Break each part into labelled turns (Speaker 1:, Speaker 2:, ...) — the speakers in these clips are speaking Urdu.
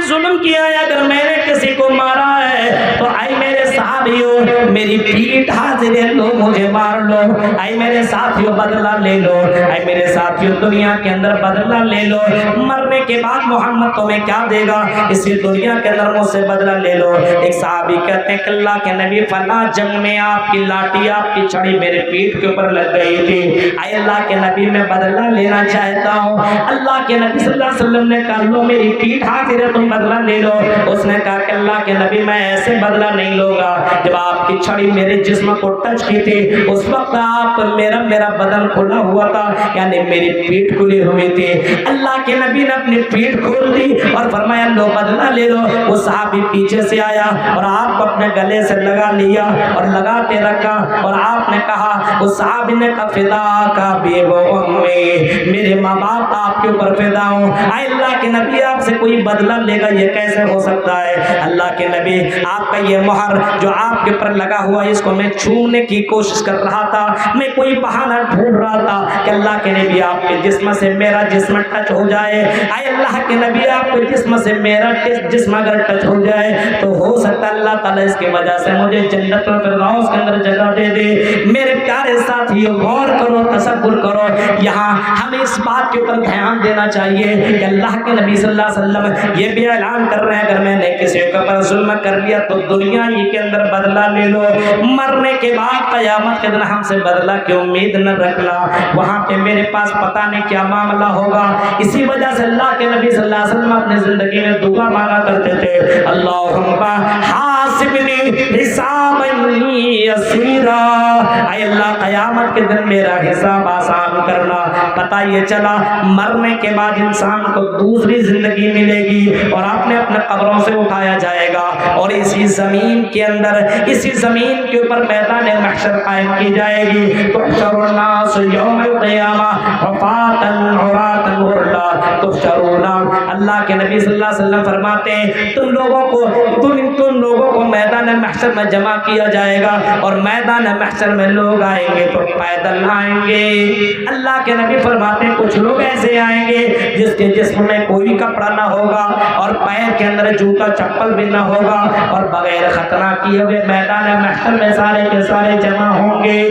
Speaker 1: ظلم کیا ہے, اگر میں نے کسی کو مارا ہے تو اے میرے صحابیوں میری پیٹھ حاضر ہے, لو مجھے مار لو. اے میرے ساتھیوں بدلہ لے لو, اے میرے ساتھیوں دنیا کے اندر بدلہ لے لو. مرنے کے بعد محمد تمہیں کیا دے گا, اسی دنیا کے اندر مجھ سے بدلہ لے لو. ایک صحابی کہتے ہیں کہ اللہ کے نبی فلاں جنگ میں آپ کی لاٹھی آپ کی چھڑی میرے پیٹھ کے اوپر لگ گئی تھی, اے اللہ کے نبی میں بدلہ لینا چاہتا ہوں. اللہ کے نبی صلی اللہ علیہ وسلم نے کہا لو میری پیٹھ حاضر ہے, تم بدلہ لے لو. اس نے کہا کہ اللہ کے نبی میں ایسے بدلہ نہیں لوں گا, جب آپ کی چھڑی میرے جسم کو ٹچ کی تھی اس وقت آپ میرا بدن کھلا ہوا تھا, یعنی میری پیٹھ کھلی ہوئی تھی. اللہ کے نبی نے اپنی پیٹھ کھول دی اور فرمایا لو بدلہ لے لو. وہ صحابی پیچھے سے آیا اور آپ کو اپنے گلے سے لگا لیا اور لگاتے رکھا, اور آپ نے کہا, اس صحابی نے کہا فدا کا بی و امی, میرے ماں باپ آپ کے اوپر فدا ہوں. اے اللہ کے نبی آپ سے کوئی بدلہ لے گا یہ کیسے ہو سکتا ہے؟ اللہ کے نبی آپ کا یہ مہر جو آپ کے پر لگا ہوا ہے اس کو میں چھونے کی کوشش کر رہا تھا, میں کوئی بہانہ ڈھونڈ رہا تھا کہ اللہ کے نبی آپ کے جسم سے میرا جسم ٹچ ہو جائے. اے اللہ کے نبی آپ کے جسم سے میرا جسم اگر ٹچ ہو جائے تو ہو سکتا ہے اللہ تعالیٰ اس کی وجہ سے مجھے جنت الفردوس کے اندر جگہ دے دے. میرے پیارے ساتھیوں غور کرو, تصور کرو, یہاں ہمیں اس بات کے اوپر دھیان دینا چاہیے کہ اللہ کے نبی صلی اللہ علیہ وسلم یہ بھی اعلان کر رہے ہیں اگر میں نے کسی کے اوپر ظلم کر لیا تو دنیا ہی کے اندر بدلہ لے لو, مرنے کے بعد قیامت کے دن ہم سے بدلہ کی امید نہ رکھنا, وہاں پہ میرے پاس پتہ نہیں کیا معاملہ ہوگا. اسی وجہ سے اللہ کے نبی صلی اللہ علیہ وسلم اپنی زندگی میں دعا مانگا کرتے تھے, اللہم حاسبنی حسابا یسیرا, اے اللہ قیامت کے دن میرا حساب آسان کرنا. پتہ یہ چلا مرنے کے بعد انسان کو دوسری زندگی ملے گی اور اپنے قبروں سے اٹھایا جائے گا اور اسی زمین کے اندر, اسی زمین کے اوپر میدان محشر قائم کی جائے گی. تحشر الناس یوم القیامہ حفاۃ عراۃ غرلا تحشرون. اللہ کے نبی صلی اللہ علیہ وسلم فرماتے ہیں تم لوگوں کو میدان محشر میں جمع کیا جائے گا اور میدان محشر میں لوگ آئیں گے تو پیدل آئیں گے. اللہ کے نبی فرماتے ہیں کچھ لوگ ایسے آئیں گے جس کے جسم میں کوئی کپڑا نہ ہوگا اور پیر کے اندر جوتا چپل بھی نہ ہوگا اور بغیر ختنہ کیے ہوئے میدان محشر میں سارے کے سارے جمع ہوں گے.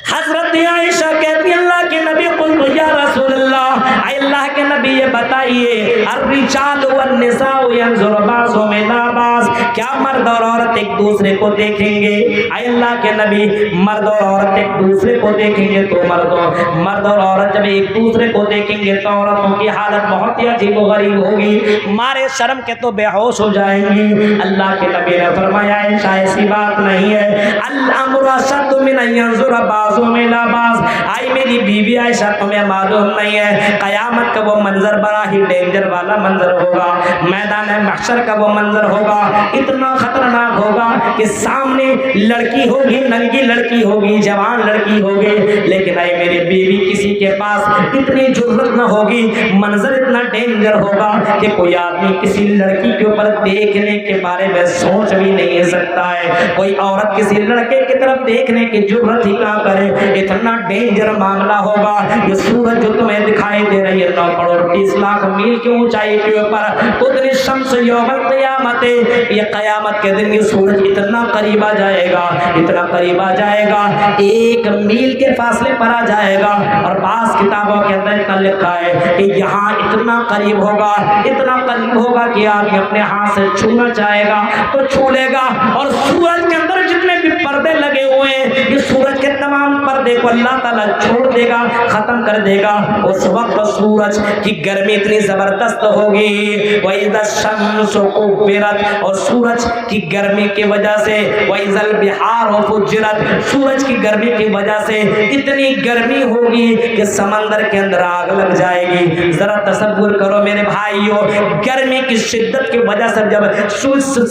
Speaker 1: حضرت عائشہ کہتی اللہ کے نبی قلت یا رسول اللہ, اے اللہ کے نبی یہ بتائیے الرجال والنساء ينظر بعضهم الى بعض, کیا مرد اور عورت ایک دوسرے کو دیکھیں گے؟ اے اللہ کے نبی مرد اور عورت ایک دوسرے کو دیکھیں گے تو مرد اور عورت جب ایک دوسرے کو دیکھیں گے تو عورتوں کی حالت بہت ہی عجیب و غریب ہوگی, مارے شرم کے تو بے ہوش ہو جائیں گی. اللہ کے نبی نے فرمایا عائشہ ایسی بات نہیں ہے, الامر اشد من ان ينظر بعضهم الى بعض. آئی میری بیوی عائشہ تمہیں معلوم نہیں ہے قیامت کا وہ منظر بڑا ہی ڈینجر والا منظر ہوگا, میدان محشر کا وہ منظر ہوگا اتنا خطرناک ہوگا کہ سامنے لڑکی ہوگی, ننگی لڑکی ہوگی, جوان لڑکی ہوگی, لیکن اے میری بیوی کسی کے پاس اتنی جرأت نہ ہوگی, منظر اتنا ڈینجر ہوگا کہ کوئی آدمی کسی لڑکی کے اوپر دیکھنے کے بارے میں سوچ بھی نہیں سکتا ہے, کوئی عورت کسی لڑکے کی طرف دیکھنے کی جرأت ہی کہاں کرے, اتنا ڈینجر معاملہ ہوگا. یہ سورج جو تمہیں دکھائی دے رہی ہے 9 کروڑ 30 لاکھ میل کی اونچائی کے اوپر, تدنی الشمس یوم القیامت, یہ قیامت کے دن یہ سورج اتنا قریب آ جائے گا, اتنا قریب آ جائے گا 1 میل کے فاصلے پر آ جائے گا. اور بعض کتابوں کے اندر اتنا لکھا ہے کہ یہاں اتنا قریب ہوگا, اتنا قریب ہوگا کہ آدمی اپنے ہاتھ سے چھونا چاہے گا تو چھو لے گا. اور سورج کے اندر جتنے بھی پردے لگے ہوئے ہیں یہ سورج کے تمام پردے کو اللہ تعالیٰ چھوڑ دے گا, ختم کر دے گا. اس وقت سورج کی گرمی اتنی زبردست ہوگی, وَإِذَا الشَّمْسُ كُوِّرَتْ, اور سورج کی گرمی کی وجہ سے وَإِذَا الْبِحَارُ فُجِّرَتْ, سورج کی گرمی کی وجہ سے اتنی گرمی ہوگی کہ سمندر کے اندر آگ لگ جائے گی. ذرا تصور کرو میرے بھائیو, گرمی کی شدت کی وجہ سے جب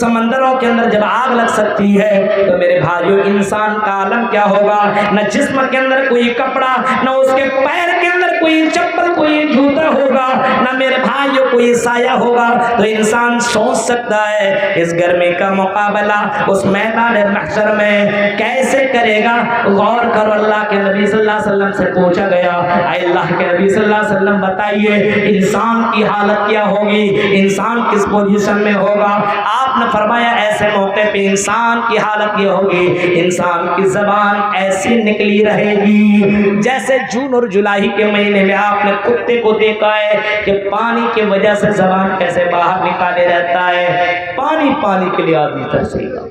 Speaker 1: سمندروں کے اندر جب آگ لگ سکتی ہے تو میرے بھائیو انسان کا عالم کیا ہوگا, نہ جسم کے اندر کوئی کپڑا, نہ اس کے پیر کے اندر کوئی چپل کوئی جوتا ہوگا, نہ میرے بھائیوں کوئی سایہ ہوگا تو انسان سوچ سکتا ہے اس گرمی کا مقابلہ اس میدان محشر میں کیسے کرے گا. غور کرو, اللہ کے نبی صلی اللہ علیہ وسلم سے پوچھا گیا, اے اللہ کے نبی صلی اللہ علیہ وسلم بتائیے انسان کی حالت کیا ہوگی, انسان کس پوزیشن میں ہوگا. آپ نے فرمایا ایسے موقع پہ انسان کی حالت یہ ہوگی, انسان کی زبان ایسی نکلی رہے گی جیسے جون اور جولائی کے مہینے میں آپ نے کتے کو دیکھا ہے کہ پانی کی وجہ سے زبان کیسے باہر نکالے رہتا ہے. پانی کے لیے آدمی ترسے گا.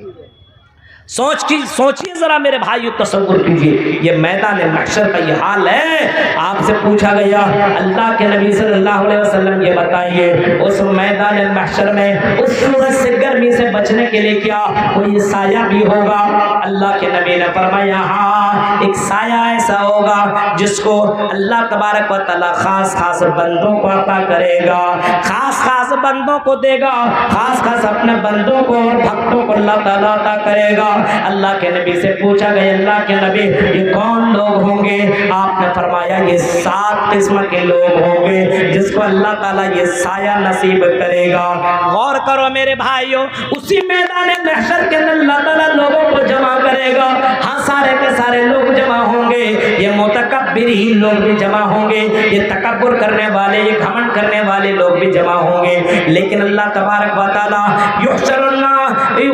Speaker 1: سوچیے ذرا میرے بھائیو, تصور کیجیے یہ میدان محشر کا یہ حال ہے. آپ سے پوچھا گیا اللہ کے نبی صلی اللہ علیہ وسلم یہ بتائیے اس میدان محشر میں اس سورج سے گرمی سے بچنے کے لیے کیا کوئی سایہ بھی ہوگا؟ اللہ کے نبی نے فرمایا ہاں, ایک سایہ ایسا ہوگا جس کو اللہ تبارک و تعالی خاص خاص بندوں کو عطا کرے گا, خاص خاص بندوں کو دے گا, خاص خاص اپنے بندوں کو اور بھکتوں کو اللہ تعالیٰ عطا کرے گا. اللہ کے نبی سے پوچھا گیا اللہ کے نبی یہ کون لوگ ہوں گے؟ آپ نے فرمایا یہ 7 قسم کے لوگ ہوں گے جس کو اللہ تعالیٰ یہ سایہ نصیب کرے گا. غور کرو میرے بھائیوں, اسی میدان محشر کے اندر اللہ تعالیٰ لوگوں کو جمع کرے گا. ہاں سارے کے سارے لوگ جمع ہوں گے, یہ متکبرین لوگ بھی جمع ہوں گے, یہ تکبر کرنے والے یہ گھمنڈ کرنے والے لوگ بھی جمع ہوں گے. لیکن اللہ تبارک و تعالیٰ یحشر الناس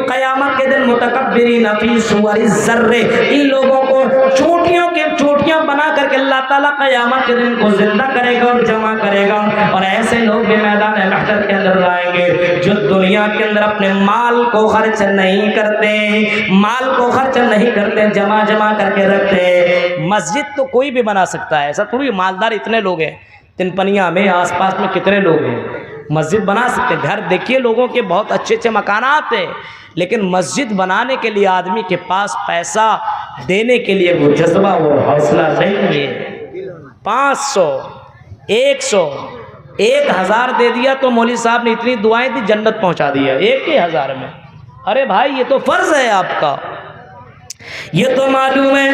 Speaker 1: قیامت کے دن متکبرین فی صور الذر, ان لوگوں کو چوٹیاں بنا کر کے اللہ تعالیٰ قیامت کے دن کو زندہ کرے گا اور جمع کرے گا. اور ایسے لوگ بھی میدان محشر کے اندر آئیں گے جو دنیا کے اندر اپنے مال کو خرچ نہیں کرتے, جمع کر کے رکھتے. مسجد تو کوئی بھی بنا سکتا ہے, ایسا تھوڑی مالدار اتنے لوگ ہیں, تنپنیا میں آس پاس میں کتنے لوگ ہیں, مسجد بنا سکتے. گھر دیکھیے لوگوں کے بہت اچھے مکانات ہیں, لیکن مسجد بنانے کے لیے آدمی کے پاس پیسہ دینے کے لیے وہ جذبہ وہ حوصلہ نہیں ہے. 500 100 1000 دے دیا تو مولوی صاحب نے اتنی دعائیں دی جنت پہنچا دیا 1000 میں. ارے بھائی یہ تو فرض ہے آپ کا, یہ تو معلوم ہے,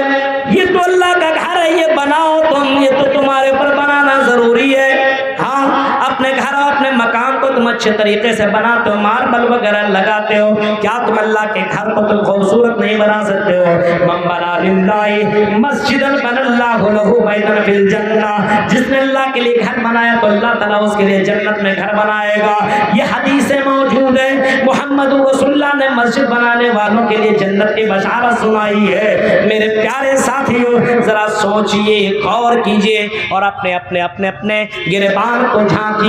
Speaker 1: یہ تو اللہ کا گھر ہے, یہ بناؤ تم, یہ تو تمہارے پر بنانا ضروری ہے. ہاں اپنے گھر اور اپنے مکان کو تم اچھے طریقے سے بناتے ہو, ماربل وغیرہ لگاتے ہو, کیا تم اللہ کے گھر کو تم خوبصورت نہیں بنا سکتے ہو؟ من بنا للہ مسجدا بنى اللہ لہ بیتا فی الجنہ, جس نے اللہ کے لیے گھر بنایا تو اللہ تعالیٰ اس کے لیے جنت میں گھر بنائے گا. یہ حدیثیں موجود ہیں, محمد رسول اللہ نے مسجد بنانے والوں کے لیے جنت کی بشارت سنائی ہے. میرے پیارے ساتھیوں ذرا سوچئے, غور کیجئے اور اپنے گریبان کو جھانکیے.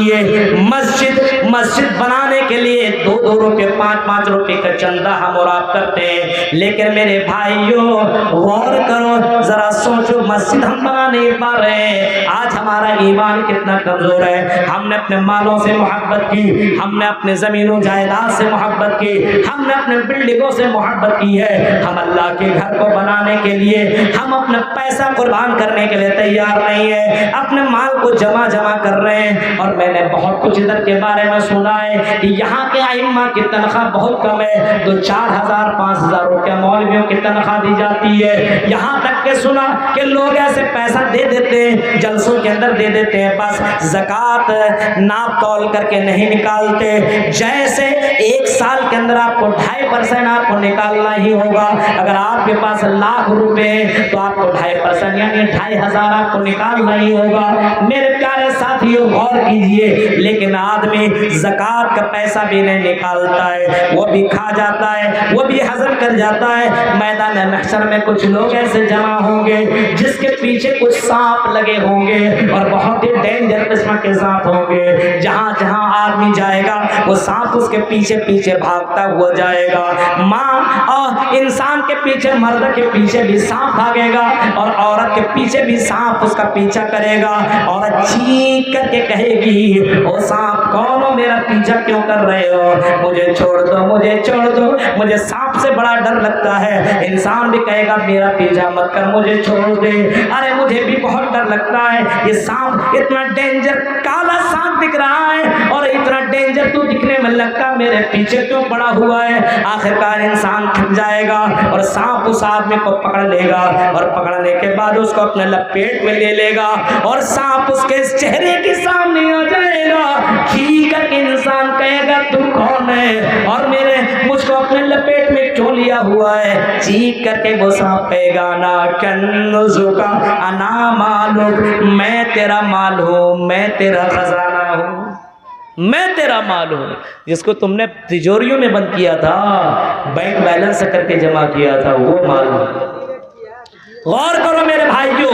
Speaker 1: مسجد بنانے کے لیے 2 روپے 5 روپے کا چندہ ہم اور آپ کرتے ہیں, لیکن میرے بھائیوں غور کرو, ذرا سوچو مسجد ہم بنا نہیں پا رہے ہیں. آج ہمارا ایمان کتنا کمزور ہے. ہم نے اپنے مالوں سے محبت کی, ہم نے اپنے زمین و جائیداد سے محبت کی, ہم نے اپنے بلڈنگوں سے محبت کی ہے. ہم اللہ کے گھر کو بنانے کے لیے ہم اپنا پیسہ قربان کرنے کے لیے تیار نہیں ہے, اپنے مال کو جمع کر رہے ہیں. اور میں نے بہت کچھ ادھر کے بارے میں سنا ہے کہ یہاں کے ائمہ کی تنخواہ بہت کم ہے, تو 4000 5000 روپیہ مولویوں کی تنخواہ دی جاتی ہے. یہاں تک کہ سنا کہ لوگ ایسے پیسہ دے دیتے ہیں, جلسوں کے اندر دے دیتے ہیں, بس زکوٰۃ ناپ تول کر کے نہیں نکالتے. جیسے 1 سال کے اندر آپ کو 2.5% آپ کو نکالنا ہی ہوگا. اگر آپ کے پاس لاکھ روپے ہیں تو آپ کو 2.5% یعنی 2500 آپ کو نکالنا ہی ہوگا. میرے پیارے ساتھیوں غور کیجئے, لیکن آدمی زکوٰۃ کا پیسہ بھی نہیں نکالتا ہے, وہ بھی کھا جاتا ہے, وہ بھی ہضم کر جاتا ہے. میدان محشر میں کچھ لوگ ایسے جمع ہوں گے جس کے پیچھے کچھ سانپ لگے ہوں گے, اور بہت ہی ڈینجر قسم کے سانپ ہوں گے. جہاں آدمی جائے گا وہ سانپ اس کے پیچھے بھاگتا ہوا جائے گا. ماں اور انسان کے پیچھے, مرد کے پیچھے بھی سانپ بھاگے گا, اور عورت کے پیچھے بھی سانپ اس کا پیچھا کرے گا. عورت چیخ کر کے کہے گی او سانپ کون ہو, میرا پیچھا کیوں کر رہے ہو, مجھے چھوڑ دو, مجھے سانپ سے بڑا ڈر لگتا ہے. انسان بھی کہے گا میرا پیچھا مت کر, مجھے چھوڑ دے, ارے مجھے بھی بہت ڈر لگتا ہے, یہ سانپ اتنا ڈینجر کالا سانپ دکھ رہا ہے, اور اتنا ڈینجر تو دکھنے میں لگتا میرے پیچھے کیوں پڑا ہوا ہے. آخرکار انسان تھک جائے گا اور سانپ اس آدمی کو پکڑ لے گا اور پکڑنے کے بعد اس کو اپنے لپیٹ میں لے لے گا اور سانپ اس کے چہرے کے سامنے آ جائے گا. چیخ کر کے انسان کہے گا تو کون ہے اور مجھ کو اپنے لپیٹ میں کیوں لیا ہوا ہے. چیخ کر کے وہ سانپ کہے گا انا کنزک انا مالک, میں تیرا مال ہوں, میں تیرا خزانہ ہوں, میں تیرا مال ہوں. جس کو تم نے تجوریوں میں بند کیا تھا, بینک بیلنس کر کے جمع کیا تھا, وہ مال ہوں. غور کرو میرے بھائیو,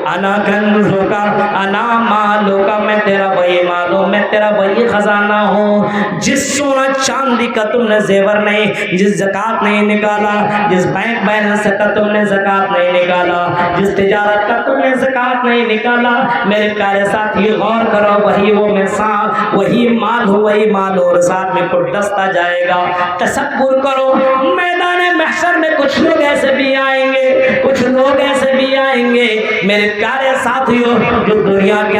Speaker 1: انا کنزک انا مالک, میں تیرا وہی مال ہوں, میں تیرا وہی خزانہ ہوں. جس سونا چاندی کا تم نے زیور نہیں, جس زکات نہیں نکالا, جس بینک بیلنس کا تم نے زکات نہیں نکالا, جس تجارت کا تم نے زکات نہیں نکالا, میرے پیارے ساتھی غور کرو, وہی وہ مثال, وہی مال ہو, وہی مال ہو, اور ساتھ میں کچھ دستہ جائے گا. تصور کرو میدان محشر میں کچھ لوگ ایسے بھی آئیں گے, کچھ لوگ ایسے بھی آئیں گے میرے پیارے ساتھیوں, جو دنیا کے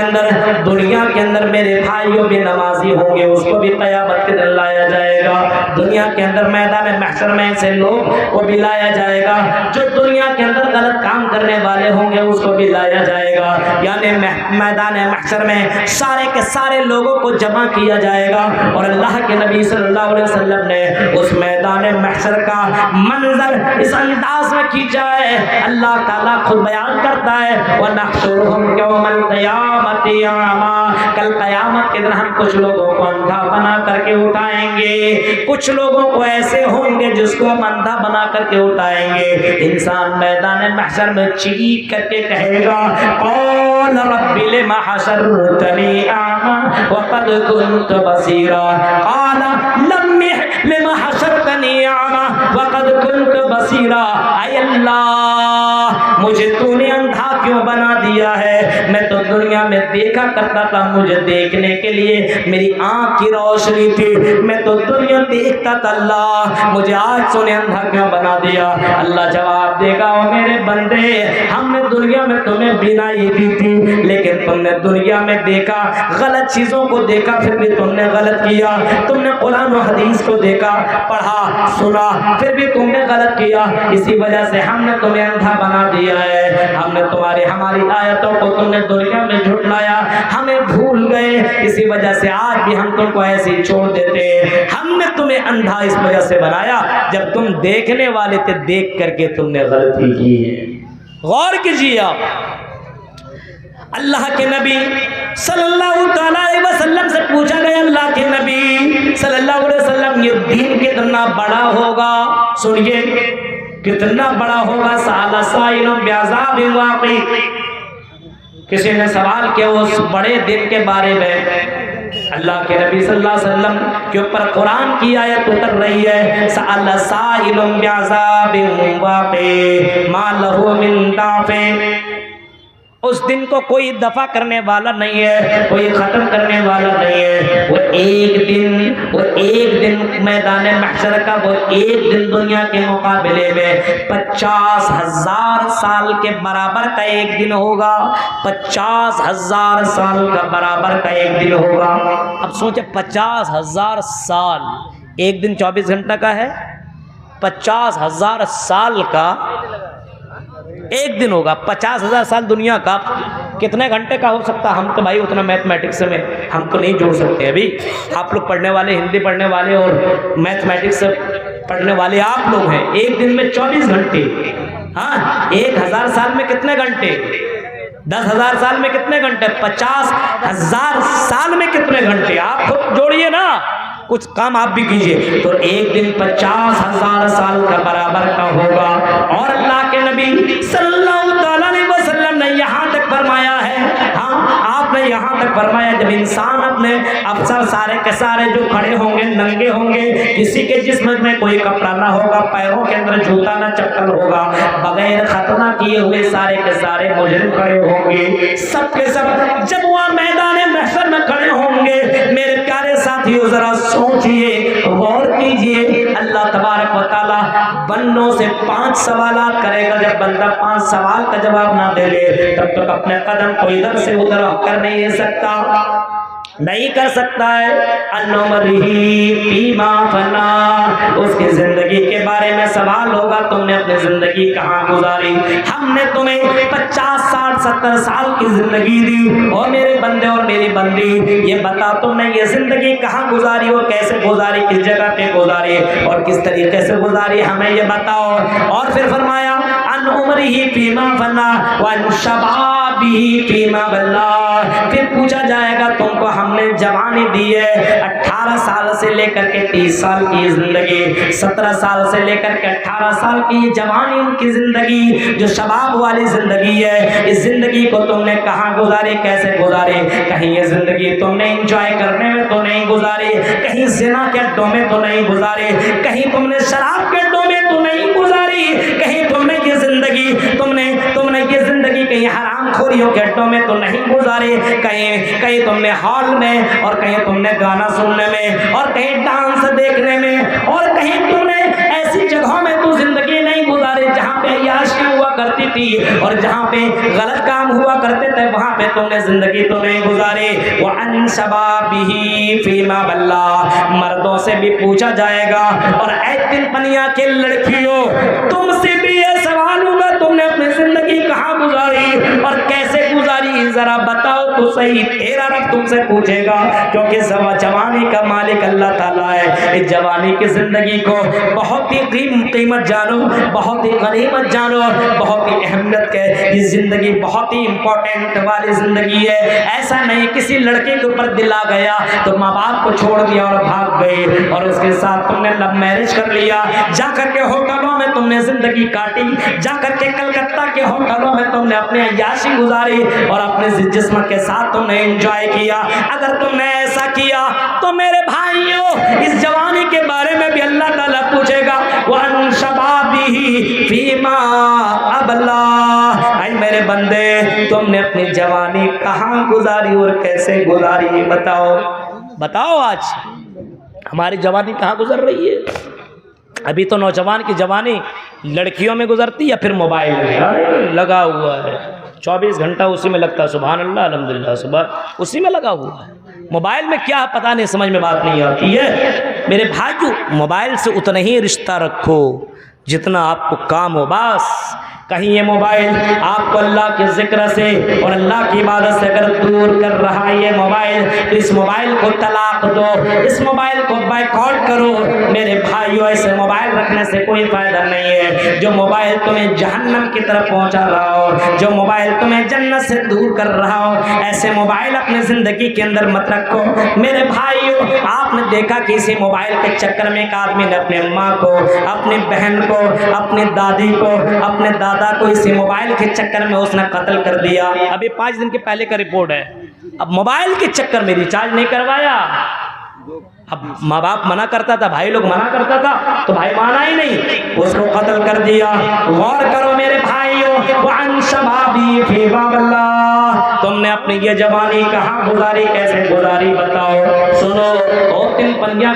Speaker 1: اندر میرے بھائیوں بھی نمازی ہوں گے, اس کو بھی قیامت کے دن لایا جائے گا. دنیا کے اندر میدان محشر میں ایسے لوگ کو بھی لایا جائے گا, جو دنیا کے اندر غلط کام کرنے والے ہوں گے اس کو بھی لایا جائے گا. یعنی میدان محشر میں سارے کے سارے لوگوں کو جمع کیا جائے گا. اور اللہ کے نبی صلی اللہ علیہ وسلم نے اس میدان محشر کا منظر اس انداز میں کھینچا ہے. اللہ تعالیٰ خود بیان کرتا ہے وَنَحْشُرُهُمْ يَوْمَ الْقِيَامَةِ أَعْمَىٰ, کل قیامت کے دن ہم کچھ لوگوں کو اندھا بنا کر کے اٹھائیں گے, کچھ لوگوں کو ایسے ہوں گے جس کو ہم اندھا بنا کر کے اٹھائیں گے. انسان میدان محشر میں چیخ کر کے کہے گا قَالَ رَبِّ لِمَ حَشَرْتَنِي أَعْمَىٰ وَقَدْ كُنْتُ بَصِيرًا, قَالَ لِمَ حَشَرْتَنِي أَعْمَىٰ وَقَدْ كُنْتُ بَصِيرًا, اے اللہ مجھے تو نے اندھا کیوں بنا دیا ہے, میں تو دنیا میں دیکھا کرتا تھا, مجھے دیکھنے کے لیے میری آنکھ کی روشنی تھی, میں تو دنیا دیکھتا تھا, اللہ مجھے آج تو نے اندھا کیوں بنا دیا. اللہ جواب دے گا او میرے بندے, ہم نے دنیا میں تمہیں بینائی دی تھی, لیکن تم نے دنیا میں دیکھا, غلط چیزوں کو دیکھا, پھر بھی تم نے غلط کیا. تم نے قرآن و حدیث کو دیکھا, پڑھا, سنا, پھر بھی تم نے غلط کیا. اسی وجہ سے ہم نے تمہیں اندھا بنا دیا ہے. ہم نے ہماری آیتوں کو تم نے دنیا میں جھٹلایا, ہمیں بھول گئے, اسی وجہ سے آج بھی ہم تم کو ایسے ہی چھوڑ دیتے. ہم نے تمہیں اندھا اس وجہ سے بنایا جب تم دیکھنے والے تھے, دیکھ کر کے تم نے غلطی کی ہے. غور کیجیے آپ, اللہ کے نبی صلی اللہ علیہ وسلم سے پوچھا گیا, اللہ کے نبی صلی اللہ علیہ وسلم یہ دین کتنا بڑا ہوگا, سنیے کتنا بڑا ہوگا. سأل سائل بعذاب واقع, کسی نے سوال کیا اس بڑے دن کے بارے میں. اللہ کے نبی صلی اللہ علیہ وسلم کے اوپر قرآن کی آیت اتر رہی ہے, سأل سائل بعذاب واقع ما له من دافع, اس دن کو کوئی دفع کرنے والا نہیں ہے, کوئی ختم کرنے والا نہیں ہے. وہ ایک دن میدان محشر کا, وہ ایک دن دنیا کے مقابلے میں 50,000 سال کے برابر کا ایک دن ہوگا. 50,000 سال کا برابر کا ایک دن ہوگا. اب سوچیں 50,000 سال, ایک دن 24 گھنٹہ کا ہے, 50,000 سال کا ایک دن ہوگا. 50,000 سال دنیا کا کتنے گھنٹے کا ہو سکتا؟ ہم تو بھائی اتنا میتھمیٹکس میں ہم تو نہیں جوڑ سکتے. ابھی آپ لوگ پڑھنے والے, ہندی پڑھنے والے اور میتھمیٹکس پڑھنے والے آپ لوگ ہیں. ایک دن میں 24 گھنٹے, ہاں 1,000 سال میں کتنے گھنٹے, 10,000 سال میں کتنے گھنٹے, 50,000 سال میں کتنے گھنٹے, آپ خود جوڑیے نا, کچھ کام آپ بھی کیجئے. تو ایک دن 50,000 سال کا برابر کا ہوگا. اور اللہ کے نبی صلی اللہ علیہ وسلم نے یہاں تک فرمایا ہے, ہاں آپ نے یہاں تک فرمایا جب انسان اپنے افسر سارے کے سارے جو کھڑے ہوں گے ننگے ہوں گے, کسی کے جسم میں کوئی کپڑا نہ ہوگا, پیروں کے اندر جوتا نہ چپل ہوگا, بغیر ختنہ کیے ہوئے سارے کے سارے مجرم کھڑے ہوں گے. سب کے سب جب وہ میدان محشر میں کھڑے ہوں گے, میرے پیارے ساتھیوں ذرا سوچئے, غور کیجئے, اللہ تبارک و تعالی بندوں سے 5 سوالات کرے گا. جب بندہ 5 سوال کا جواب نہ دے لے تب تک اپنے قدم کو ادھر سے ادھر کر نہیں سکتا. نہیں کر سکتا ہے. انعمرہی فیما فنا, اس کی زندگی کے بارے میں سوال ہوگا تم نے اپنی زندگی کہاں گزاری. ہم نے تمہیں 50 60 70 سال کی زندگی دی, اور میرے بندے اور میری بندی یہ بتا تم نے یہ زندگی کہاں گزاری اور کیسے گزاری, کس جگہ پہ گزاری اور کس طریقے سے گزاری, ہمیں یہ بتاؤ. اور پھر فرمایا ان عمرہ فیما فنا وان شبابہ فیما بلا, پھر پوچھا جائے گا تم کو ہم نے جوانی دی ہے 18 سال سے لے کر کے 30 سال کی زندگی, 17 سال سے لے کر کے 18 سال کی جوانی کی زندگی جو شباب والی زندگی ہے, اس زندگی کو تم نے کہاں گزاری, کیسے گزاری. کہیں یہ زندگی تم نے انجوائے کرنے میں تو نہیں گزاری, کہیں زنا کے اڈوں میں تو نہیں گزاری, کہیں تم نے شراب کے اڈوں میں تو نہیں گزاری, کہیں تم نے یہ زندگی تم نے یہ زندگی کہیں حرام خوریوں کے اڈوں میں تو نہیں گزاری, کہیں تم نے ہال میں, اور کہیں تم نے گانا سننے میں, اور کہیں ڈانس دیکھنے میں, اور کہیں تم نے ایسی جگہوں میں تو زندگی نہیں گزاری جہاں پہ عیاشیاں ہوا کرتی تھی, اور جہاں پہ غلط کام ہوا کرتے تھے وہاں پہ تم نے زندگی تو نہیں گزاری. وَعَنْ شَبَابِهِ فِيمَا بَلَّا, مردوں سے بھی پوچھا جائے گا, اور اے تن پنیا کے لڑکیوں تم سے بھی یہ سوال ہوگا تم نے اپنی زندگی کہاں گزاری اور کیسے گزاری, ذرا بتاؤ تو صحیح. تیرا رب تم سے پوچھے گا, کیونکہ جوانی کا مالک اللہ تعالیٰ ہے. اس جوانی کی زندگی کو بہت ہی قیمت جانو, بہت ہی غنیمت جانو, بہت ہی اہمیت کے, یہ زندگی بہت ہی امپورٹنٹ والی زندگی ہے. ایسا نہیں کسی لڑکے کے اوپر دل آ گیا تو ماں باپ کو چھوڑ دیا اور بھاگ گئے, اور اس کے ساتھ تم نے لو میرج کر لیا, جا کر کے ہوٹلوں میں تم نے زندگی کاٹی, جا کر کے کلکتہ کے ہوٹلوں میں تم نے اپنی عیاشی گزاری, اور اپنے جسم کے ساتھ تم نے انجوائے کیا. اگر تم نے ایسا کیا تو میرے بھائیوں اس جوانی کے بارے میں بھی اللہ تعالیٰ پوچھے گا. وَعَنْ شَبَابِهِ فِيمَا أَبْلَىٰ, اے میرے بندے تم نے اپنی جوانی کہاں گزاری اور کیسے گزاری, بتاؤ آج ہماری جوانی کہاں گزر رہی ہے. ابھی تو نوجوان کی جوانی لڑکیوں میں گزرتی یا پھر موبائل میں لگا ہوا ہے, 24 گھنٹہ اسی میں لگتا ہے. سبحان اللہ, الحمدللہ, صبح اسی میں لگا ہوا ہے. موبائل میں کیا پتہ نہیں, سمجھ میں بات نہیں آتی ہے. میرے بھائیو موبائل سے اتنا ہی رشتہ رکھو جتنا آپ کو کام ہو. بس کہیں یہ موبائل آپ کو اللہ کے ذکر سے اور اللہ کی عبادت سے اگر دور کر رہا ہے یہ موبائل, تو اس موبائل کو طلاق دو, اس موبائل کو بائیکاٹ کرو. میرے بھائیو ایسے موبائل رکھنے سے کوئی فائدہ نہیں ہے. جو موبائل تمہیں جہنم کی طرف پہنچا رہا ہو, جو موبائل تمہیں جنت سے دور کر رہا ہو, ایسے موبائل اپنے زندگی کے اندر مت رکھو. میرے بھائیو آپ نے دیکھا کہ اسی موبائل کے چکر میں ایک آدمی نے اپنے ماں کو, اپنی بہن کو, اپنی دادی کو, اپنے دادا کو اسی موبائل کے چکر میں اس نے قتل کر دیا. ابھی 5 دن کے پہلے کا رپورٹ ہے. اب موبائل کے چکر میں ریچارج نہیں کروایا. اب ماں باپ منع کرتا تھا, بھائی لوگ منع کرتا تھا, تو بھائی مانا ہی نہیں, اس کو قتل کر دیا. غور کرو میرے بھائیو, وَعَنْ شَبَابِهِ فِيمَا بَلَّا, تم نے اپنی یہ جوانی کہاں گزاری, کیسے گزاری, بتاؤ. سنو, 2 3 پنیاں